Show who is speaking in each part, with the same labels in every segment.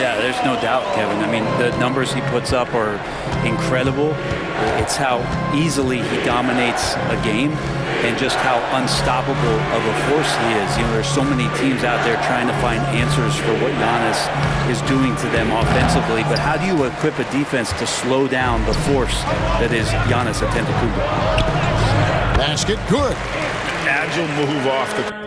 Speaker 1: Yeah, there's no doubt, Kevin. I mean, the numbers he puts up are incredible. It's how easily he dominates a game and just how unstoppable of a force he is. You know, there's so many teams out there trying to find answers for what Giannis is doing to them offensively, but how do you equip a defense to slow down the force that is Giannis Antetokounmpo?
Speaker 2: Basket good.
Speaker 3: Agile move off the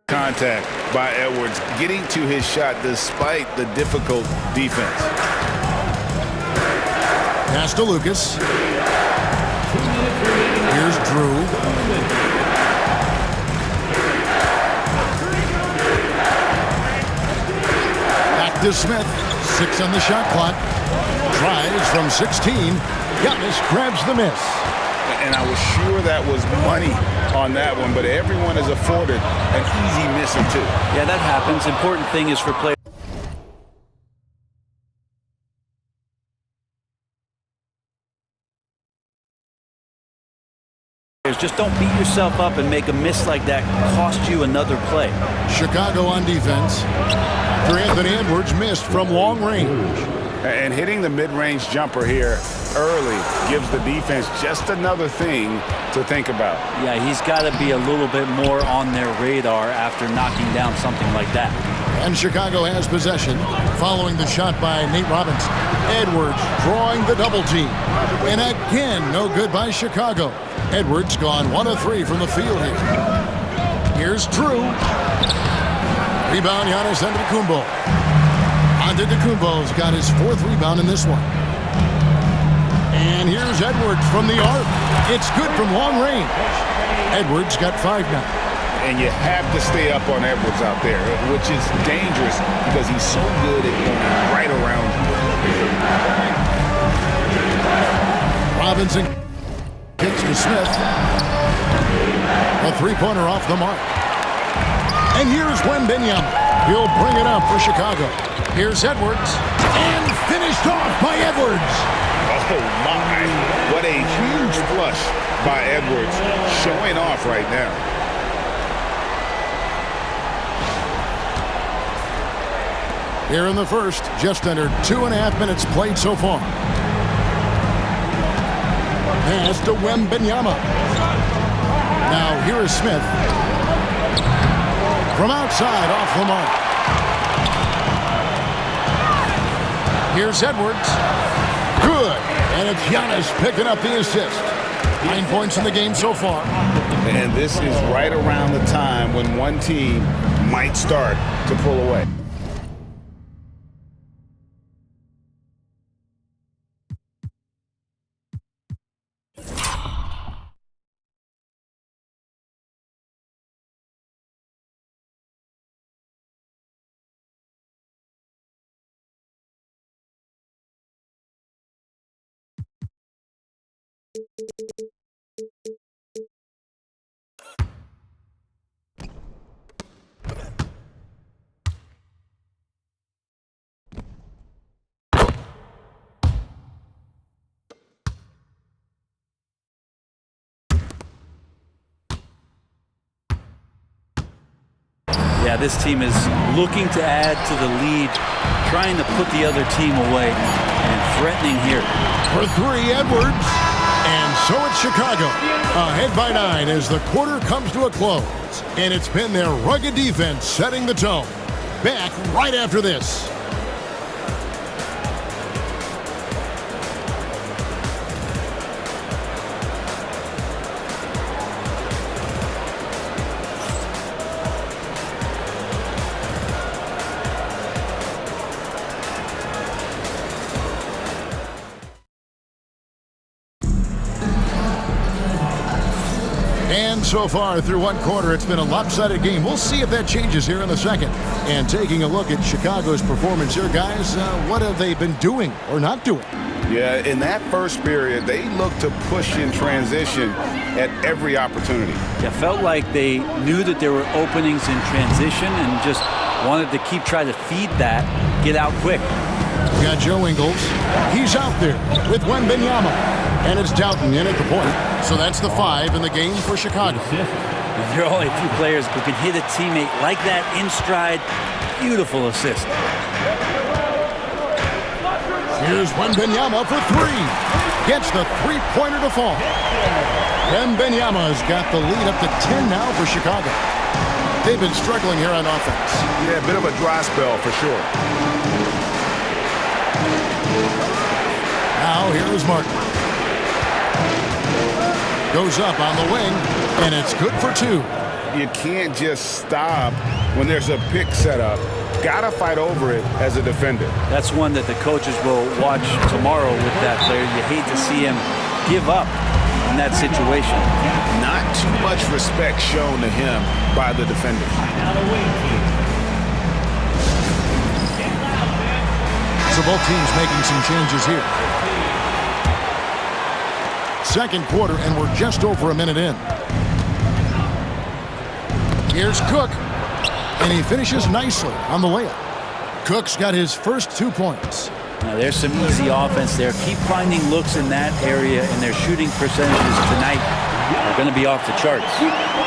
Speaker 3: contact by Edwards, getting to his shot despite the difficult defense.
Speaker 2: Pass to Lucas. Here's Drew. Back to Smith. 6 on the shot clock. Tries from 16. Giannis grabs the miss.
Speaker 3: And I was sure that was money on that one, but everyone is afforded an easy miss or two.
Speaker 1: Yeah, that happens. Important thing is for players. Just don't beat yourself up and make a miss like that cost you another play.
Speaker 2: Chicago on defense. After Anthony Edwards missed from long range.
Speaker 3: And hitting the mid-range jumper here early gives the defense just another thing to think about.
Speaker 1: Yeah, he's got to be a little bit more on their radar after knocking down something like that.
Speaker 2: And Chicago has possession following the shot by Nate Robinson. Edwards drawing the double team. And again, no good by Chicago. Edwards gone 1 of 3 from the field here. Here's Drew. Rebound, Giannis Antetokounmpo. Antetokounmpo's got his 4th rebound in this one. And here's Edwards from the arc. It's good from long range. Edwards got 5 now.
Speaker 3: And you have to stay up on Edwards out there, which is dangerous because he's so good at going right around you.
Speaker 2: Robinson kicks to Smith. A 3-pointer off the mark. And here's Wembanyama. He'll bring it up for Chicago. Here's Edwards. And finished off by Edwards.
Speaker 3: Oh, my. What a huge flush by Edwards. Showing off right now.
Speaker 2: Here in the first, just under 2.5 minutes played so far. Pass to Wembanyama. Now here is Smith. From outside, off the mark. Here's Edwards. Good. And it's Giannis picking up the assist. 9 points in the game so far.
Speaker 3: And this is right around the time when one team might start to pull away.
Speaker 1: Yeah, this team is looking to add to the lead, trying to put the other team away, and threatening here.
Speaker 2: For 3, Edwards. And so it's Chicago. Ahead by 9 as the quarter comes to a close. And it's been their rugged defense setting the tone. Back right after this. And so far through one quarter, it's been a lopsided game. We'll see if that changes here in the second. And taking a look at Chicago's performance here, guys, what have they been doing or not doing?
Speaker 3: Yeah, in that first period, they looked to push in transition at every opportunity.
Speaker 1: Yeah, felt like they knew that there were openings in transition and just wanted to keep trying to feed that, get out quick.
Speaker 2: We got Joe Ingles. He's out there with Wembanyama. And it's Doughton in at the point. So that's the 5 in the game for Chicago.
Speaker 1: There are only a few players who can hit a teammate like that in stride. Beautiful assist.
Speaker 2: Here's Wembanyama for three. Gets the three-pointer to fall. Wembanyama's got the lead up to 10 now for Chicago. They've been struggling here on offense.
Speaker 3: Yeah, a bit of a dry spell for sure.
Speaker 2: Now here's Martin. Goes up on the wing, and it's good for two.
Speaker 3: You can't just stop when there's a pick set up. Gotta fight over it as a defender.
Speaker 1: That's one that the coaches will watch tomorrow with that player. You hate to see him give up in that situation.
Speaker 3: Not too much respect shown to him by the defender.
Speaker 2: So both teams making some changes here. Second quarter, and we're just over a minute in. Here's Cook, and he finishes nicely on the layup. Cook's got his first 2 points.
Speaker 1: Now there's some easy offense there. Keep finding looks in that area, and their shooting percentages tonight are going to be off the charts.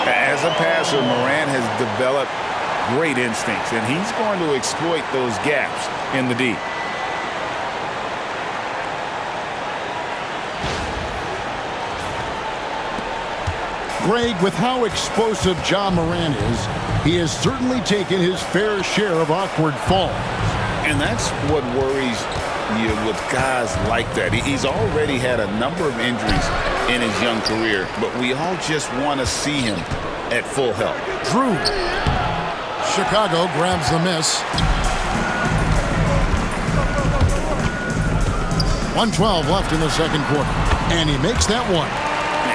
Speaker 3: As a passer, Morant has developed great instincts, and he's going to exploit those gaps in the D.
Speaker 2: Greg, with how explosive Ja Morant is, he has certainly taken his fair share of awkward falls.
Speaker 3: And that's what worries you with guys like that. He's already had a number of injuries in his young career, but we all just want to see him at full health.
Speaker 2: Drew. Chicago grabs the miss. 1:12 left in the second quarter, and he makes that one.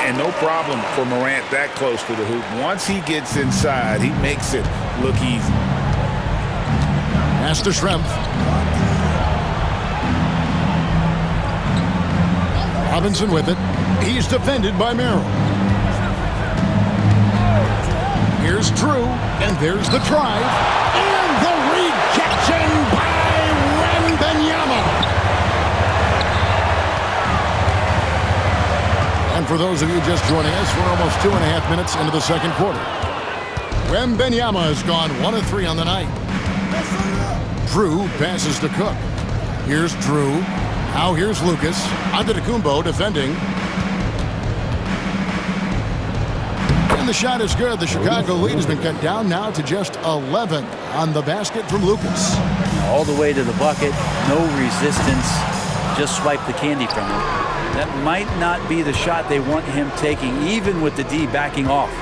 Speaker 3: And no problem for Morant that close to the hoop. Once he gets inside, he makes it look easy.
Speaker 2: Pass to Schrempf. Robinson with it. He's defended by Merrill. Here's Drew, and there's the drive. And the rejection by Wembanyama. And for those of you just joining us, we're almost 2.5 minutes into the second quarter. Wembanyama has gone 1 of 3 on the night. Drew passes to Cook. Here's Drew. Now here's Lucas. Antetokounmpo defending. And the shot is good. The Chicago lead has been cut down now to just 11 on the basket from Lucas.
Speaker 1: All the way to the bucket. No resistance. Just swipe the candy from him. That might not be the shot they want him taking, even with the D backing off.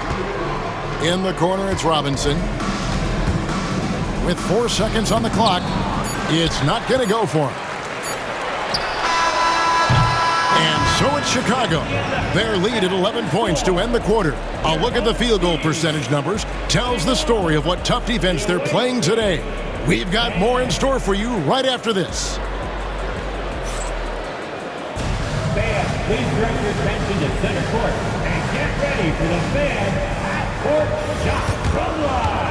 Speaker 2: In the corner, it's Robinson. With 4 seconds on the clock, it's not going to go for him. And so it's Chicago. Their lead at 11 points to end the quarter. A look at the field goal percentage numbers tells the story of what tough defense they're playing today. We've got more in store for you right after this.
Speaker 4: Fans, please direct your attention to center court and get ready for the fan half-court shot from line.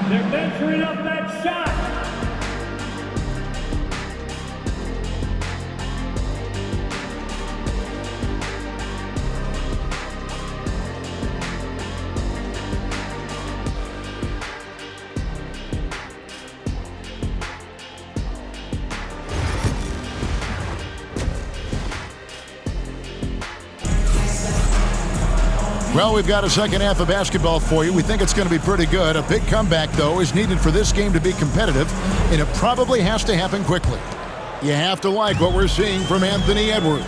Speaker 4: They're measuring up that shot.
Speaker 2: Well, we've got a second half of basketball for you. We think it's going to be pretty good. A big comeback, though, is needed for this game to be competitive, and it probably has to happen quickly. You have to like what we're seeing from Anthony Edwards.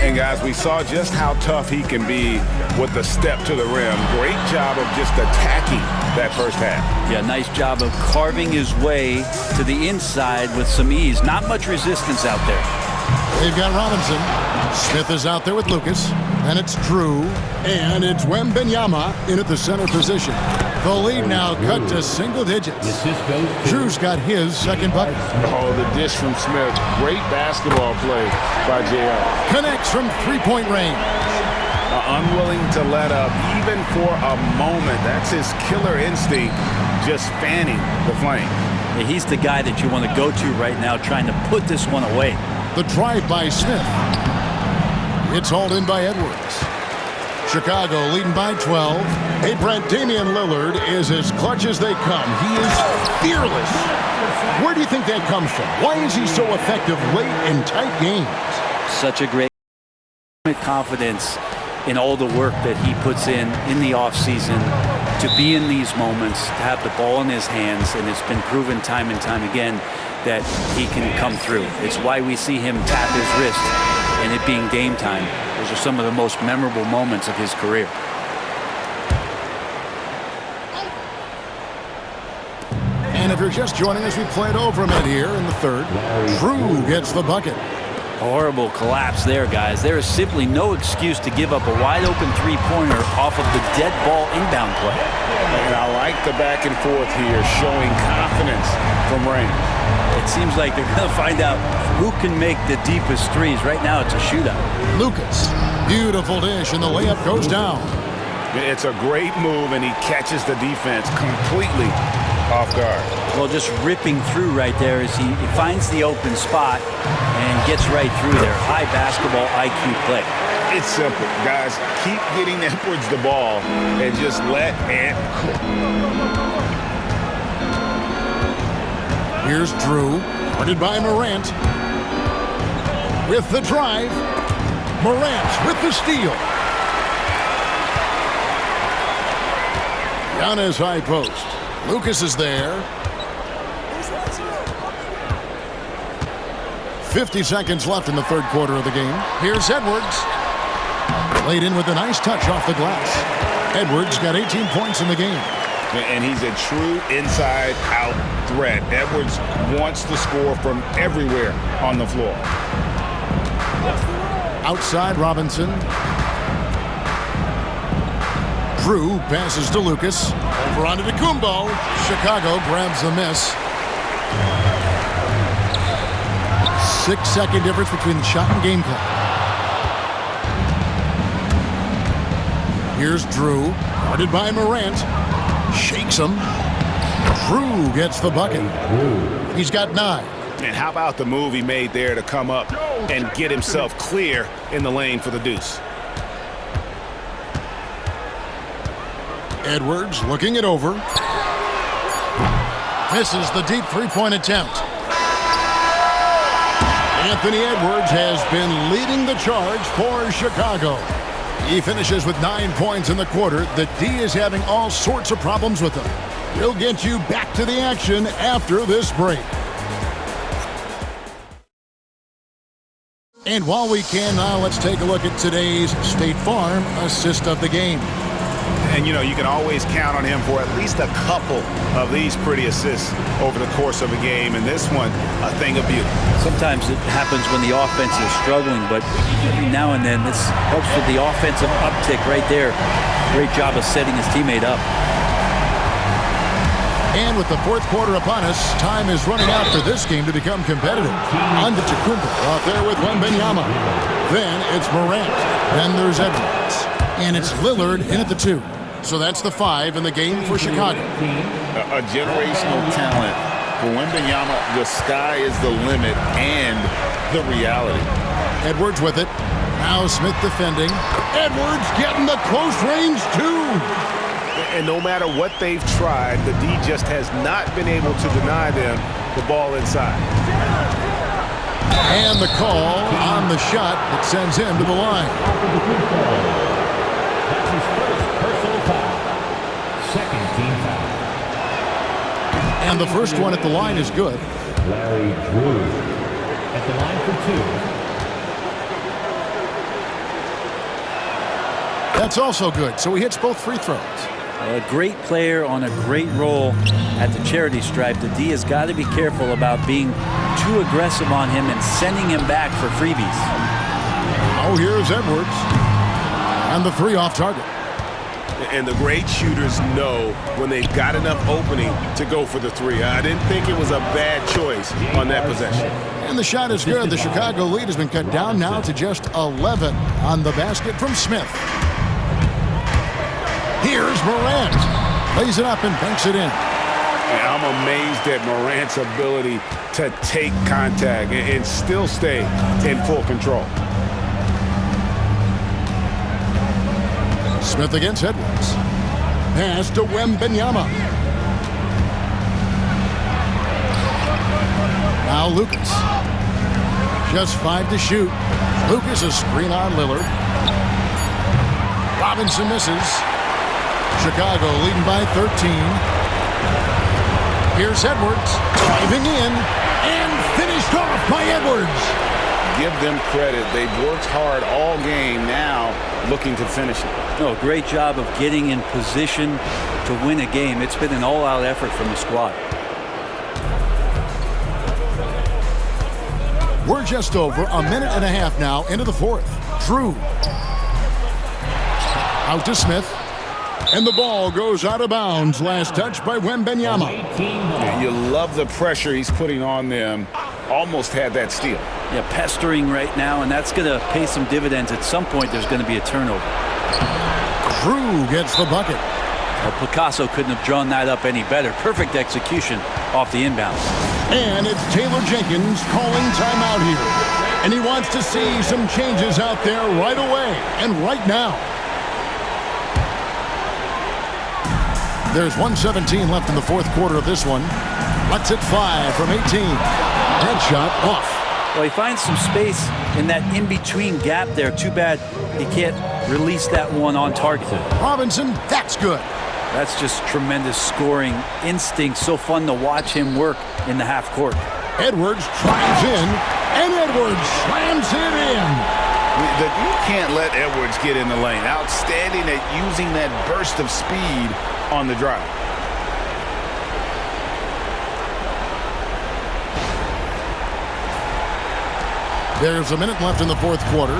Speaker 3: And, guys, we saw just how tough he can be with the step to the rim. Great job of just attacking that first half.
Speaker 1: Yeah, nice job of carving his way to the inside with some ease. Not much resistance out there.
Speaker 2: They've got Robinson. Smith is out there with Lucas. Then it's Drew. And it's Wembanyama in at the center position. The lead now cut to single digits. Drew's got his second bucket.
Speaker 3: Oh, the dish from Smith. Great basketball play by JR.
Speaker 2: Connects from three-point range.
Speaker 3: Unwilling to let up even for a moment. That's his killer instinct, just fanning the flame.
Speaker 1: Yeah, he's the guy that you want to go to right now, trying to put this one away.
Speaker 2: The drive by Smith. It's hauled in by Edwards. Chicago leading by 12. Hey, Brent, Damian Lillard is as clutch as they come. He is fearless. Where do you think that comes from? Why is he so effective late in tight games?
Speaker 1: Such a great confidence in all the work that he puts in the offseason to be in these moments, to have the ball in his hands, and it's been proven time and time again that he can come through. It's why we see him tap his wrist and it being game time. Those are some of the most memorable moments of his career.
Speaker 2: And if you're just joining us, we played over a minute here in the third. Drew gets the bucket.
Speaker 1: Horrible collapse there, guys. There is simply no excuse to give up a wide-open three-pointer off of the dead ball inbound play.
Speaker 3: And I like the back and forth here, showing confidence from Rain.
Speaker 1: It seems like they're going to find out who can make the deepest threes. Right now, it's a shootout.
Speaker 2: Lucas, beautiful dish, and the layup goes down.
Speaker 3: It's a great move, and he catches the defense completely off guard.
Speaker 1: Well, just ripping through right there as he finds the open spot and gets right through there. High basketball IQ play.
Speaker 3: It's simple, guys. Keep getting Edwards the ball and just let Ant cook.
Speaker 2: Here's Drew, guarded by Morant. With the drive, Morant with the steal. Giannis high post. Lucas is there. 50 seconds left in the third quarter of the game. Here's Edwards. Laid in with a nice touch off the glass. Edwards got 18 points in the game.
Speaker 3: And he's a true inside-out threat. Edwards wants to score from everywhere on the floor.
Speaker 2: Outside Robinson. Drew passes to Lucas. Over onto Kumbo. Chicago grabs the miss. 6-second difference between the shot and game clock. Here's Drew, guarded by Morant. Shakes him. Drew gets the bucket. He's got 9.
Speaker 3: And how about the move he made there to come up and get himself clear in the lane for the deuce?
Speaker 2: Edwards looking it over. Misses the deep three-point attempt. Anthony Edwards has been leading the charge for Chicago. He finishes with 9 points in the quarter. The D is having all sorts of problems with him. We'll get you back to the action after this break. And while we can now, let's take a look at today's State Farm assist of the game.
Speaker 3: And, you know, you can always count on him for at least a couple of these pretty assists over the course of a game. And this one, a thing of beauty.
Speaker 1: Sometimes it happens when the offense is struggling, but every now and then this helps with the offensive uptick right there. Great job of setting his teammate up.
Speaker 2: And with the fourth quarter upon us, time is running out for this game to become competitive. On to Tacumba out there with Wembanyama. Then it's Morant. Then there's Edwards. And it's Lillard in at the 2. So that's the 5 in the game for Chicago.
Speaker 3: A generational talent. For Wembanyama, the sky is the limit and the reality.
Speaker 2: Edwards with it. Now Smith defending. Edwards getting the close range 2.
Speaker 5: And no matter what they've tried, the D just has not been able to deny them the ball inside.
Speaker 2: And the call on the shot that sends him to the line.
Speaker 4: That's his first personal foul. Second team foul.
Speaker 2: And the first one at the line is good.
Speaker 4: Larry Drew at the line for 2.
Speaker 2: That's also good. So he hits both free throws.
Speaker 1: A great player on a great role at the charity stripe. The D has got to be careful about being too aggressive on him and sending him back for freebies.
Speaker 2: Oh, here's Edwards. And the 3 off target.
Speaker 5: And the great shooters know when they've got enough opening to go for the 3. I didn't think it was a bad choice on that possession.
Speaker 2: And the shot is good. The Chicago lead has been cut down now to just 11 on the basket from Smith. Here's Morant. Lays it up and banks it in.
Speaker 5: And I'm amazed at Morant's ability to take contact and still stay in full control.
Speaker 2: Smith against Edwards. Pass to Wembanyama. Now Lucas. Just 5 to shoot. Lucas a screen on Lillard. Robinson misses. Chicago leading by 13. Here's Edwards driving in and finished off by Edwards.
Speaker 3: Give them credit. They've worked hard all game, now looking to finish it.
Speaker 1: No, great job of getting in position to win a game. It's been an all-out effort from the squad.
Speaker 2: We're just over a minute and a half now into the fourth. Drew. Out to Smith. And the ball goes out of bounds. Last touch by Wembanyama.
Speaker 3: You love the pressure he's putting on them. Almost had that steal.
Speaker 1: Yeah, pestering right now, and that's going to pay some dividends. At some point, there's going to be a turnover.
Speaker 2: Drew gets the bucket.
Speaker 1: Well, Picasso couldn't have drawn that up any better. Perfect execution off the inbound.
Speaker 2: And it's Taylor Jenkins calling timeout here. And he wants to see some changes out there right away and right now. There's 1:17 left in the fourth quarter of this one. Let's hit 5 from 18. Headshot off.
Speaker 1: Well, he finds some space in that in-between gap there. Too bad he can't release that one on target.
Speaker 2: Robinson, that's good.
Speaker 1: That's just tremendous scoring instinct. So fun to watch him work in the half court.
Speaker 2: Edwards drives in, and Edwards slams it in.
Speaker 3: You can't let Edwards get in the lane. Outstanding at using that burst of speed on the drive.
Speaker 2: There's a minute left in the fourth quarter.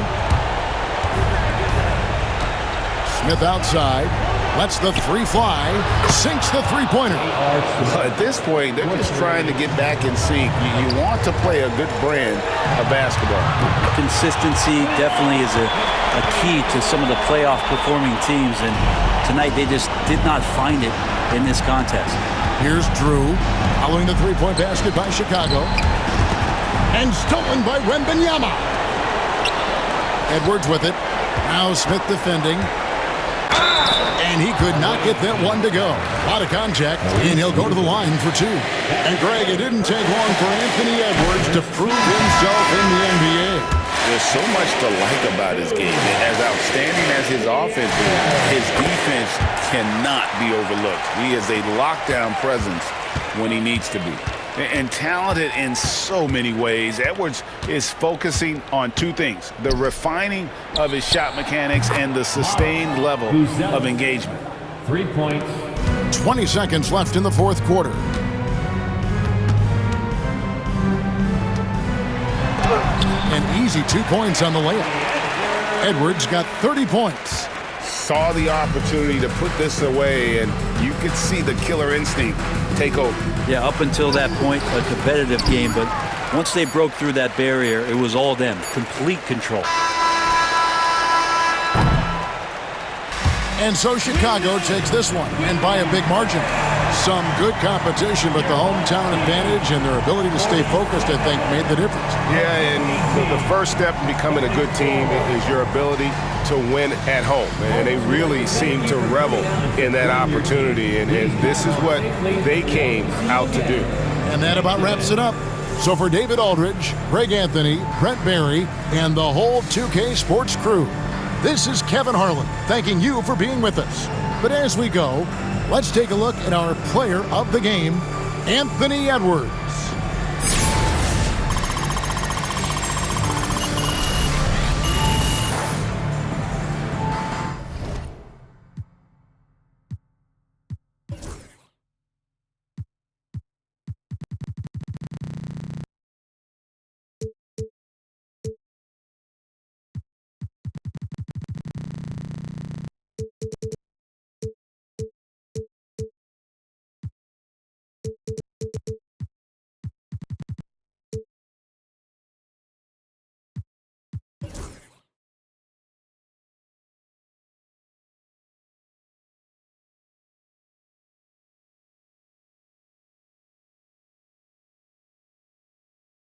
Speaker 2: Smith outside. Lets the three fly. Sinks the three-pointer.
Speaker 3: At this point, they're just trying to get back in sync. You want to play a good brand of basketball.
Speaker 1: Consistency definitely is a key to some of the playoff performing teams, and tonight they just did not find it in this contest.
Speaker 2: Here's Drew following the three-point basket by Chicago. And stolen by Wembanyama. Edwards with it. Now Smith defending. And he could not get that one to go. A lot of contact, and he'll go to the line for 2. And Greg, it didn't take long for Anthony Edwards to prove himself in the NBA.
Speaker 3: There's so much to like about his game. As outstanding as his offense is, his defense cannot be overlooked. He is a lockdown presence when he needs to be. And talented in so many ways. Edwards is focusing on 2 things: the refining of his shot mechanics and the sustained level of engagement.
Speaker 4: 3 points.
Speaker 2: 20 seconds left in the fourth quarter. An easy 2 points on the layup. Edwards got 30 points.
Speaker 3: Saw the opportunity to put this away, and you could see the killer instinct take over.
Speaker 1: Yeah, up until that point, a competitive game, but once they broke through that barrier, it was all them. Complete control.
Speaker 2: And so Chicago takes this one, and by a big margin. Some good competition, but the hometown advantage and their ability to stay focused, I think, made the difference.
Speaker 5: Yeah, and the first step in becoming a good team is your ability to win at home. And they really seem to revel in that opportunity, and this is what they came out to do.
Speaker 2: And that about wraps it up. So for David Aldridge, Greg Anthony, Brent Barry, and the whole 2K Sports crew, this is Kevin Harlan thanking you for being with us. But as we go, let's take a look at our player of the game, Anthony Edwards.